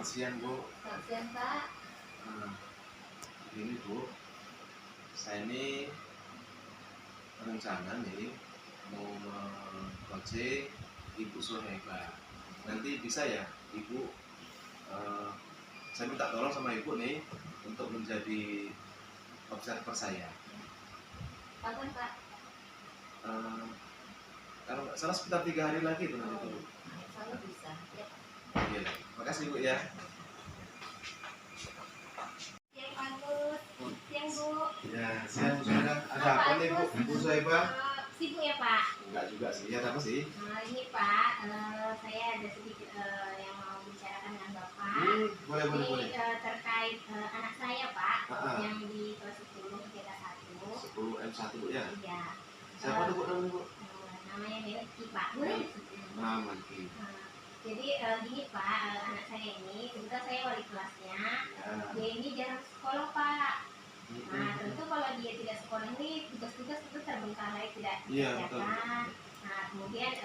siang, Bu. Selamat siang, Pak. Ini, Bu, saya ini rencana nih mau coaching Ibu Suhaibah. Nanti bisa ya, Ibu, saya minta tolong sama Ibu nih untuk menjadi observer saya. Kapan, Pak? Kalau nggak salah sekitar 3 hari lagi itu nanti, Bu. Kalau bisa, ya. Iya, makasih, Bu, ya. Siang, Agus. Siang, Bu. Ya, siang sudah. Ada apa nih, Bu? Bu Suhaibah? Sibuk ya, Pak? Enggak juga sih, ada apa sih? Ini, Pak, saya ada sedikit yang mau bicarakan dengan Bapak. Boleh. Terkait anak saya, Pak, Ah. yang di kelas 10 IPK 1. 10 M1, Bu, ya? Iya. Siapa tuh, Bu, namanya, Bu? Namanya Melki, Pak. Boleh? Melki. Jadi gini, Pak, anak saya ini, kebetulan saya wali kelasnya, dia ini jarang sekolah, Pak. Nah, tentu kalau dia tidak sekolah ini, tugas-tugas itu terbengkalai, tidak dikerjakan. Nah, kemudian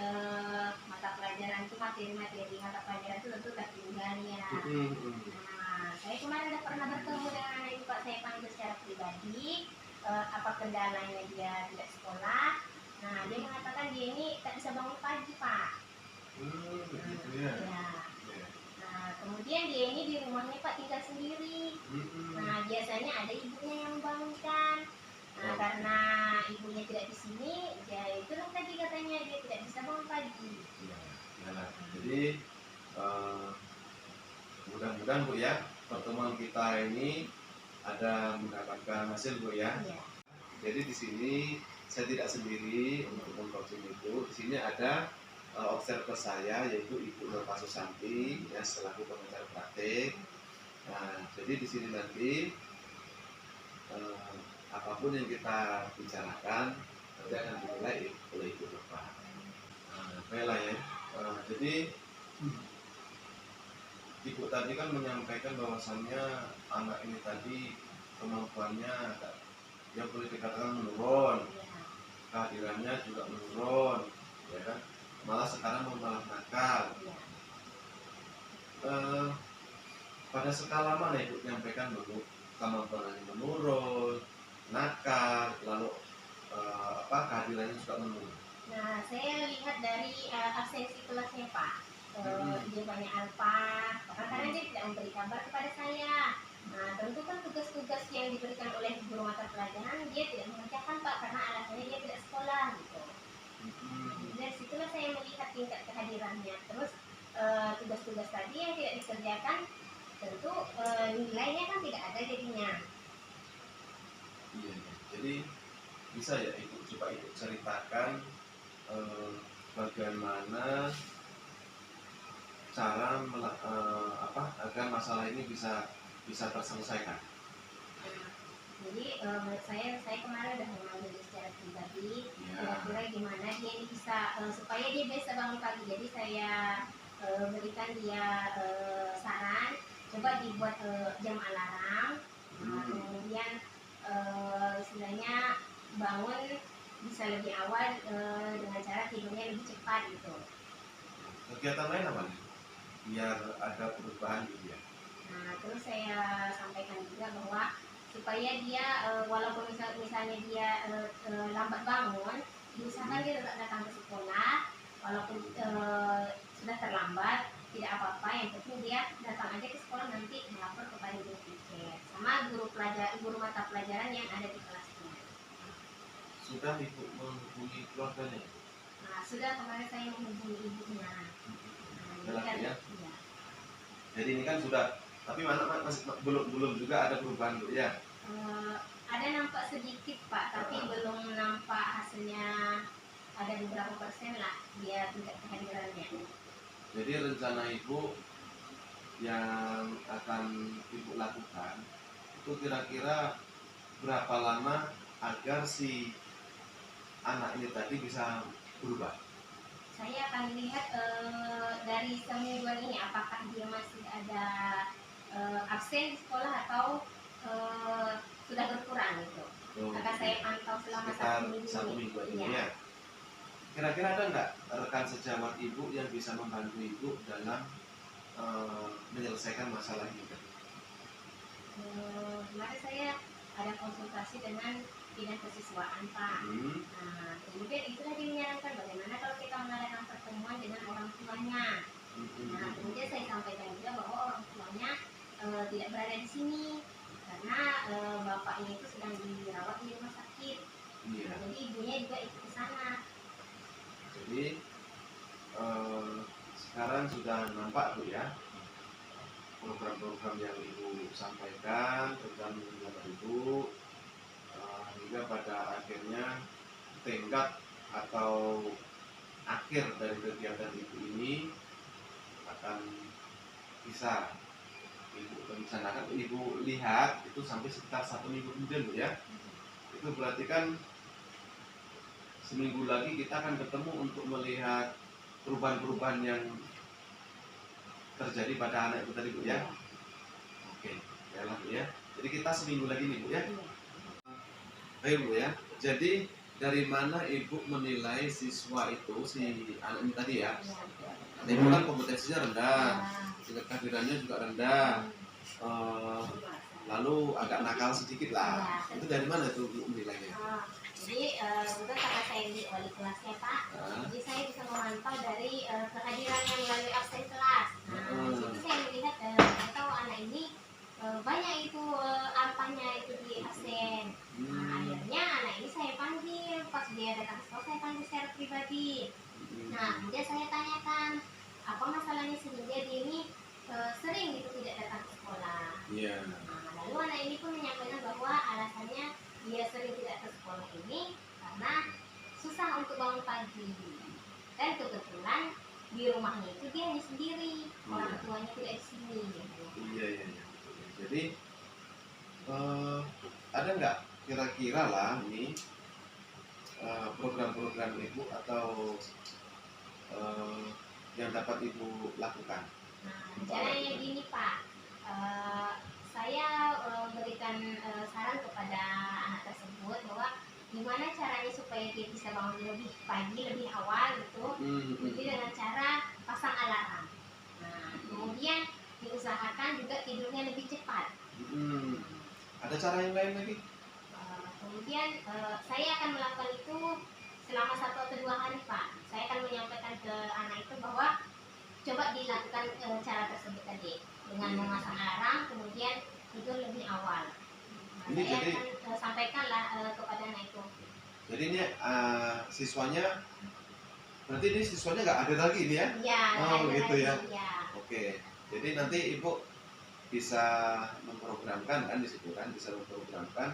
mata pelajaran itu, materi-materi mata pelajaran itu tentu tertinggal ya. Nah, saya kemarin udah pernah bertemu dengan anak itu, Pak. Saya panggil secara pribadi, apa kendalanya dia tidak sekolah. Nah, dia mengatakan dia ini tak bisa bangun pagi, Pak. Ya. Nah, kemudian dia ini di rumahnya, Pak, tinggal sendiri. Nah, biasanya ada ibunya yang membangunkan. Nah, karena ibunya tidak di sini, ya itu tadi katanya dia tidak bisa bangun pagi. Jadi mudah-mudahan, Bu, ya, pertemuan kita ini ada mendapatkan hasil, Bu, ya. Jadi di sini saya tidak sendiri untuk mengcoaching Ibu. Di sini ada observer saya, yaitu Ibu Nova Susanti, ya, selaku pengajar praktik. Nah, jadi di sini nanti apapun yang kita bicarakan nanti akan dinilai oleh Ibu Nova. Baiklah ya. Jadi Ibu tadi kan menyampaikan bahwasannya anak ini tadi kemampuannya ya boleh dikatakan menurun, kehadirannya juga menurun, ya kan? Malah sekarang malah nakal. Pada skala mana Ibu menyampaikan bahwa kemampuannya menurun, nakal, lalu kehadirannya juga menurun? Nah, saya lihat dari absensi kelasnya, Pak. Dia banyak alfa, karena dia tidak memberi kabar kepada saya. Nah, tentu kan tugas-tugas yang diberikan oleh guru mata pelajaran dia tidak mengerjakan, Pak, karena alasannya dia tidak sekolah gitu. Dari situlah saya melihat tingkat kehadirannya. Terus tugas-tugas tadi yang tidak dikerjakan, tentu nilainya kan tidak ada jadinya. Iya. Jadi bisa ya Ibu coba Ibu ceritakan bagaimana cara agar masalah ini bisa terselesaikan. Jadi saya kemarin udah mengambil secara pribadi, kira-kira gimana dia ini bisa supaya dia bisa bangun pagi. Jadi saya berikan dia saran, coba dibuat jam alarm, kemudian istilahnya bangun bisa lebih awal dengan cara tidurnya lebih cepat gitu. Kegiatan lain apa nih? Biar ada perubahan gitu ya. Nah, terus saya sampaikan juga bahwa supaya dia walaupun misalnya dia lambat bangun, diusahakan dia tetap datang ke sekolah walaupun sudah terlambat, tidak apa-apa, yang penting dia datang aja ke sekolah, nanti melapor kepada guru tiket sama guru mata pelajaran yang ada di kelasnya. Sudah Ibu menghubungi keluarganya? Nah, sudah, kemarin saya menghubungi ibunya. Ya. Jadi ini kan sudah, tapi masih belum juga ada perubahan, Bu, ya? Ada nampak sedikit, Pak, tapi belum nampak hasilnya. Ada beberapa persen lah dia tingkat kehadirannya. Jadi rencana Ibu yang akan Ibu lakukan itu kira-kira berapa lama agar si anak ini tadi bisa berubah? Saya akan lihat dari semingguan ini apakah dia masih ada absen di sekolah atau sudah berkurang gitu. Akan saya pantau selama satu minggu ini ya. Kira-kira ada nggak rekan sejawat Ibu yang bisa membantu Ibu dalam menyelesaikan masalah ini? Kemarin saya ada konsultasi dengan dinas kesiswaan Pak. Nah, kemudian itulah dia menyarankan bagaimana kalau kita mengadakan pertemuan dengan orang tuanya. Nah, kemudian saya sampaikan juga bahwa orang tuanya tidak berada di sini karena bapaknya itu sedang dirawat di rumah sakit. Nah, jadi ibunya juga ikut ke sana. Jadi sekarang sudah nampak Bu ya program-program yang Ibu sampaikan tentang menjabat Ibu, hingga pada akhirnya tingkat atau akhir dari kegiatan Ibu ini akan bisa Ibu rencanakan, Ibu lihat itu sampai sekitar 1 minggu kemudian Bu ya. Itu berarti kan seminggu lagi kita akan ketemu untuk melihat perubahan-perubahan yang terjadi pada anak itu tadi Bu ya. Oke, baiklah Bu ya. Jadi kita seminggu lagi nih Bu ya. Baik Bu ya. Jadi dari mana Ibu menilai siswa itu, si anak ini tadi ya? Ibu kan kompetensinya rendah, tingkat kehadirannya juga rendah, lalu agak nakal sedikit lah. Itu dari mana itu Bu menilainya? Jadi juga karena saya di wali kelasnya Pak, jadi saya bisa memantau dari kehadirannya melalui absen kelas. Nah, di situ saya melihat atau anak ini banyak itu alpanya itu di absen. Nah, akhirnya anak ini saya panggil, pas dia datang ke sekolah saya panggil secara pribadi. Nah, kemudian saya tanyakan apa masalahnya sehingga dia ini sering gitu tidak datang ke sekolah. Nah, lalu anak ini pun menyampaikan bahwa alasannya dia sering tidak ke sekolah ini karena susah untuk bangun pagi, dan kebetulan di rumahnya itu dia hanya sendiri, orang tuanya tidak di sini gitu. Iya. Jadi ada nggak kira-kira lah ini program-program Ibu atau yang dapat Ibu lakukan? Nah, caranya gini Pak, saya memberikan saran kepada anak tersebut bahwa gimana caranya supaya dia bisa bangun lebih pagi, lebih awal gitu. Jadi dengan cara pasang alarm. Nah, kemudian diusahakan juga tidurnya lebih cepat. Ada cara yang lain lagi? Kemudian saya akan melakukan itu selama 1 atau 2 hari Pak. Saya akan menyampaikan ke anak itu bahwa coba dilakukan cara tersebut tadi dengan memasang alarm, kemudian tidur lebih awal. Nah, ini saya jadi akan sampaikanlah kepada anak itu. Jadi ini siswanya, berarti ini siswanya nggak ada lagi ini ya? Iya. Gitu ya. Ya. Oke. Jadi nanti Ibu bisa memprogramkan kan di situ kan, bisa memprogramkan,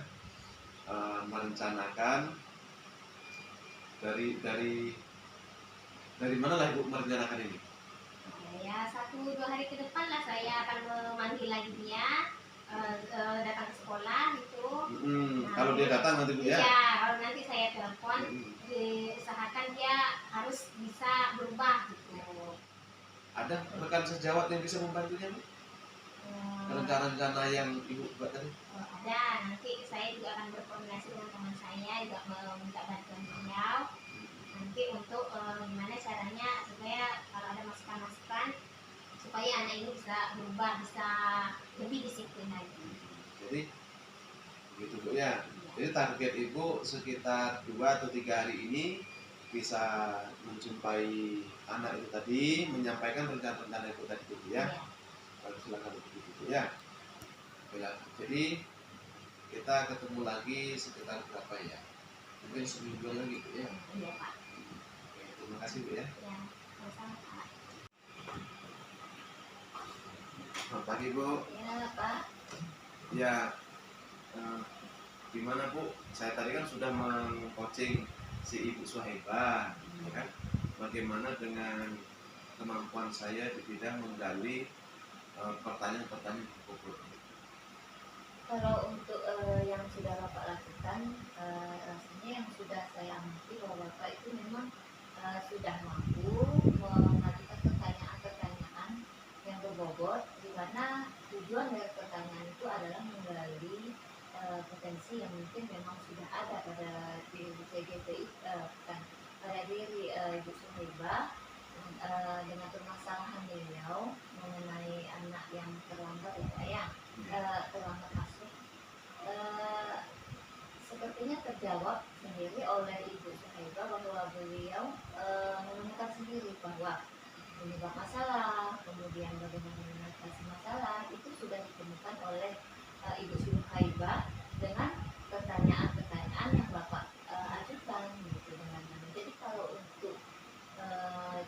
merencanakan dari mana lah Ibu merencanakan ini? Ya 1-2 hari ke depan lah saya akan memanggil lagi dia datang ke sekolah gitu. Nah, kalau dia datang nanti Bu ya? Iya, kalau nanti saya telepon, diusahakan dia harus bisa berubah gitu. Ada rekan sejawat yang bisa membantunya Bu? Rencana-rencana yang Ibu buat tadi? Ada, nanti saya juga akan berkoordinasi dengan teman saya, juga meminta bantuan beliau nanti untuk gimana caranya supaya kalau ada masukan-masukan supaya anak ini bisa berubah, bisa lebih disiplin lagi. Jadi gitu Bu ya. Jadi target Ibu sekitar 2 atau 3 hari ini bisa menjumpai anak itu tadi, menyampaikan rencana-rencana Ibu tadi Bu ya. Silakan Bu ya. Jadi kita ketemu lagi sekitar berapa ya? Mungkin seminggu lagi Bu ya. Iya Pak. Oke, terima kasih Bu ya. Ya, sama-sama Pak. Selamat pagi Bu. Ya Pak. Ya, gimana Bu? Saya tadi kan sudah meng-coaching si Ibu Suhaibah, ya kan? Bagaimana dengan kemampuan saya di bidang menggali pertanyaan-pertanyaan pokok? Kalau untuk yang sudah Bapak lakukan, rasanya yang sudah saya amati bahwa Bapak itu memang sudah mampu mengajukan pertanyaan-pertanyaan yang berbobot, di mana tujuan dari pertanyaan itu adalah menggali potensi yang mungkin memang sudah ada pada diri CGTI, pada diri Ibu Suhaibah dengan permasalahan beliau mengenai sendiri oleh Ibu Suhaibah bahwa beliau menemukan sendiri bahwa penyebab masalah, kemudian bagaimana mengatasi masalah itu sudah ditemukan oleh Ibu Suhaibah dengan pertanyaan-pertanyaan yang Bapak ajukan gitu teman-teman. Jadi kalau untuk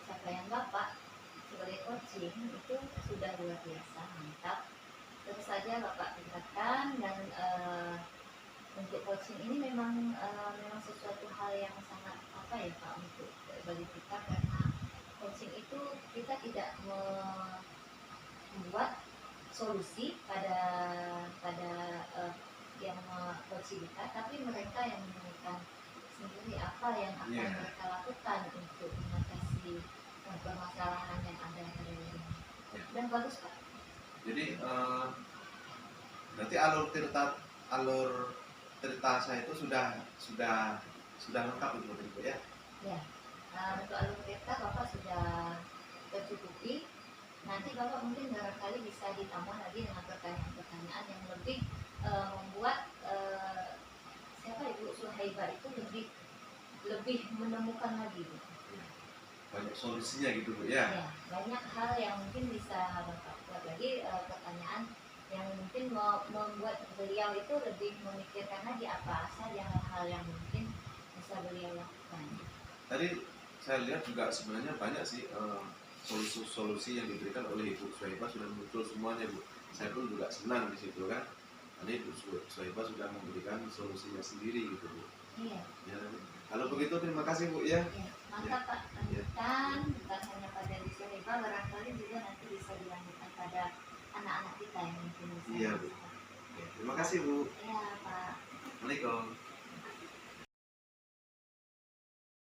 capaian Bapak sebagai coaching itu sudah luar biasa mantap. Terus saja Bapak tingkatkan dan untuk coaching ini memang sesuatu hal yang sangat apa ya Pak untuk bagi kita, karena coaching itu kita tidak membuat solusi pada yang coaching kita, tapi mereka yang menemukan sendiri apa yang akan mereka lakukan untuk mengatasi permasalahan yang ada pada diri. Dan bagus Pak. Jadi berarti alur cerita saya itu sudah lengkap itu ya? Ya, untuk alur cerita Bapak sudah tercukupi. Nanti Bapak mungkin barangkali bisa ditambah lagi dengan pertanyaan-pertanyaan yang lebih membuat siapa Ibu Suhaibah itu lebih menemukan lagi. Banyak solusinya gitu Bu ya? Ya, banyak hal yang mungkin bisa Bapak buat lagi pertanyaan yang mungkin membuat beliau itu lebih memikirkan lagi apa saja hal-hal yang mungkin bisa beliau lakukan. Tadi saya lihat juga sebenarnya banyak sih solusi-solusi yang diberikan oleh Ibu Suhaibah sudah muncul semuanya Bu. Saya pun juga senang di situ kan. Karena Ibu Suhaibah sudah memberikan solusinya sendiri gitu Bu. Iya. Ya, kalau begitu terima kasih Bu ya. Iya. Mantap Pak, lanjutkan bukan hanya pada Ibu Suhaibah, barangkali juga nanti bisa dilanjutkan pada anak-anak kita yang mungkin bisa. Iya Bu. Ya, terima kasih Bu. Iya Pak. Assalamualaikum.